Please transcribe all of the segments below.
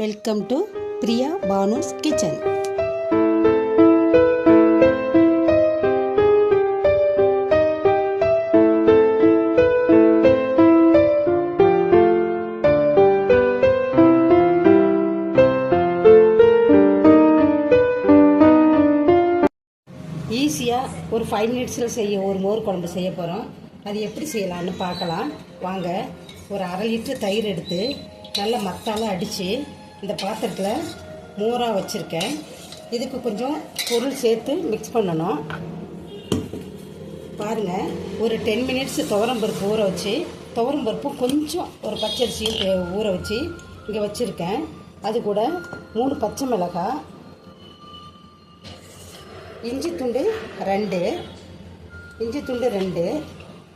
Welcome to Priya Banu's kitchen. ஈஸியாக ஒரு 5 மினிட்ஸில் ஒரு மோர் குழம்பு செய்ய போகிறோம். அது எப்படி செய்யலான்னு பார்க்கலாம் வாங்க. ஒரு 1/2 லிட்டர் தயிர் எடுத்து நல்லா மத்தால அடித்து இந்த பாத்திரத்தில் மோராக வச்சுருக்கேன். இதுக்கு கொஞ்சம் பொருள் சேர்த்து மிக்ஸ் பண்ணணும். பாருங்கள், ஒரு 10 மினிட்ஸ் துவரம்பருப்பு ஊற வச்சு, துவரம்பருப்பும் கொஞ்சம் ஒரு பச்சரிசியும் ஊற வச்சு இங்கே வச்சுருக்கேன். அது கூட 3 பச்சை மிளகாய், இஞ்சி துண்டு 2,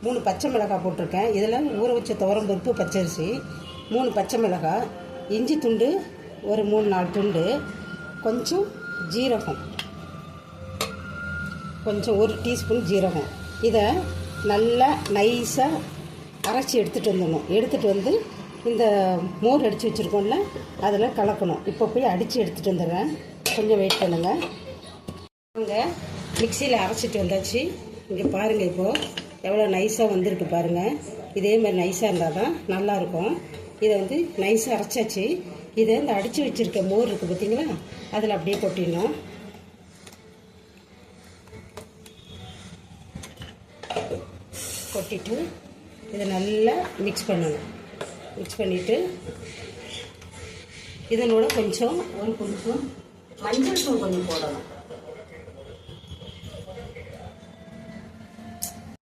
3 பச்சை மிளகாய் போட்டிருக்கேன். இதில் ஊற வச்ச துவரம்பருப்பு, பச்சரிசி, 3 பச்சை மிளகாய், இஞ்சி துண்டு ஒரு 3-4 துண்டு, கொஞ்சம் ஜீரகம், கொஞ்சம் 1 டீஸ்பூன் ஜீரகம். இதை நல்லா நைஸாக அரைச்சி எடுத்துகிட்டு வந்துடணும். எடுத்துகிட்டு வந்து இந்த மோர் அடித்து வச்சுருக்கோம்ல, அதில் கலக்கணும். இப்போ போய் அடித்து எடுத்துகிட்டு வந்துடுறேன், கொஞ்சம் வெயிட் பண்ணுங்கள். இங்கே மிக்சியில் அரைச்சிட்டு வந்தாச்சு. இங்கே பாருங்கள், இப்போது எவ்வளோ நைஸாக வந்திருக்கு பாருங்கள். இதே மாதிரி நைஸாக இருந்தால் தான் நல்லாயிருக்கும். இதை வந்து நைஸாக அரைச்சாச்சு. இதை இந்த அடித்து வச்சுருக்க மோர் இருக்குது பார்த்தீங்களா, அதில் அப்படியே கொட்டிடணும். கொட்டிட்டு இதை நல்லா மிக்ஸ் பண்ணணும். மிக்ஸ் பண்ணிவிட்டு இதனோட கொஞ்சம் மஞ்சள் தூள் கொஞ்சம் போடணும்.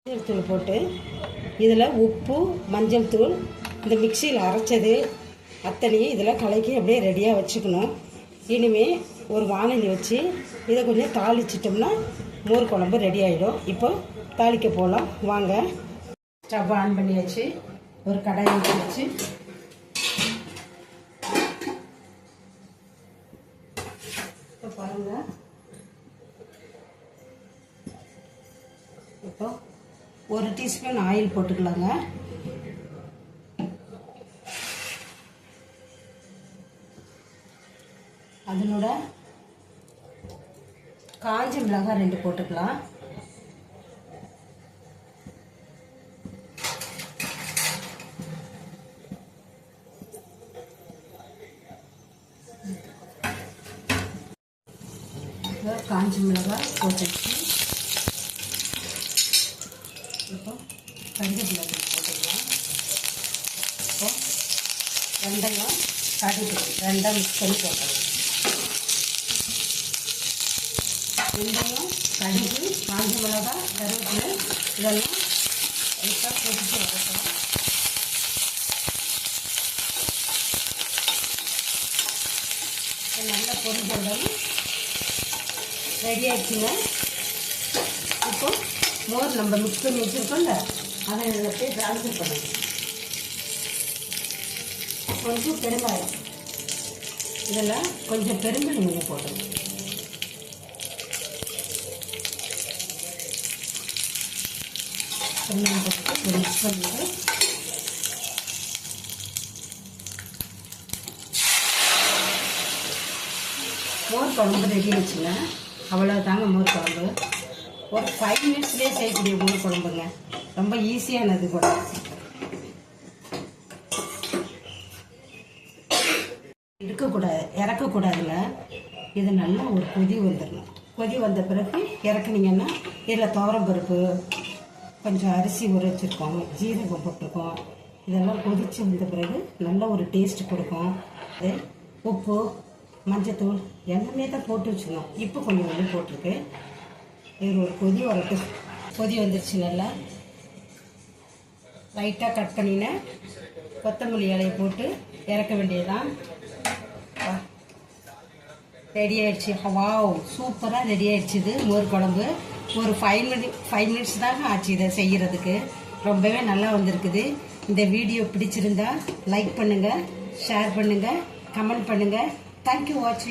மஞ்சள் தூள் போட்டு இதில் உப்பு, மஞ்சள் தூள், இந்த மிக்சியில் அரைச்சது அத்தனையும் இதில் கலக்கி அப்படியே ரெடியாக வச்சுக்கணும். இனிமேல் ஒரு வானலி வச்சு இதை கொஞ்சம் தாளிச்சிட்டோம்னா மோர் குழம்பு ரெடி ஆகிடும். இப்போ தாளிக்க போகலாம் வாங்க. ஸ்டவ் ஆன் பண்ணியாச்சு. ஒரு கடாயை வச்சு இப்போ பாருங்கள், இப்போ 1 டீஸ்பூன் ஆயில் போட்டுக்கலாங்க. அதனோட காஞ்ச மிளகாய் 2 போட்டுக்கலாம். காஞ்ச மிளகாய் போட்டுச்சு. இப்போ கருவேப்பிலை போட்டுக்கலாம். இப்போ வெந்தயம், கடுகு 2 மிக்ஸ் பண்ணி போட்டுக்கலாம். வெந்தயம், கடுகு, காஞ்ச மிளகாய், கருவேப்பிலை இதெல்லாம் லைட்டாக போட்டுட்டு வதக்கலாம். நல்லா பொரிஞ்சோடனே ரெடி ஆகிடுச்சுங்க. இப்போ மோர் நம்ம மிக்ஸ் பண்ணி வச்சுருக்கோம்ல, அதை இதில் போய் ட்ரான்ஸ்ஃபர் பண்ணணும். கொஞ்சம் பெருங்காயம், இதில் கொஞ்சம் பெருங்காயம் நீங்கள் போடணும். பெருங்காயம் போட்டு மிக்ஸ் பண்ணிட்டு மோர் குழம்பு ரெடி ஆச்சுங்க. அவ்வளோதாங்க மோர் குழம்பு. ஒரு 5 மினிட்ஸ்லேயே செய்யக்கூடிய மோர் குழம்புங்க. ரொம்ப ஈஸியானது கூட. இறக்கக்கூடாதுல. இது நல்லா ஒரு கொதி வந்துடணும். கொதி வந்த பிறகு இறக்குனீங்கன்னா இதில் துவரம்பருப்பு, கொஞ்சம் அரிசி ஊற வச்சுருக்கோம், ஜீரகம் போட்டிருக்கோம். இதெல்லாம் கொதித்து வந்த பிறகு நல்ல ஒரு டேஸ்ட் கொடுக்கும். அது உப்பு, மஞ்சத்தூள் எல்லாமே தான் போட்டு வச்சுக்கணும். இப்போ கொஞ்சம் போட்டிருக்கு. இது ஒரு கொதி வரட்டும். கொதி வந்துருச்சு. நல்லா லைட்டாக கட் பண்ணினேன் கொத்தமல்லி இலையை போட்டு இறக்க வேண்டியதுதான். ரெடி ஆயிடுச்சு. வாவ், சூப்பராக ரெடி ஆயிடுச்சு. இது மோர் குழம்பு ஒரு 5 மினிட்ஸ் தாங்க ஆச்சு இதை செய்கிறதுக்கு. ரொம்பவே நல்லா வந்திருக்குது. இந்த வீடியோ பிடிச்சிருந்தா லைக் பண்ணுங்கள், ஷேர் பண்ணுங்கள், கமெண்ட் பண்ணுங்கள். தேங்க்யூ வாட்சிங்.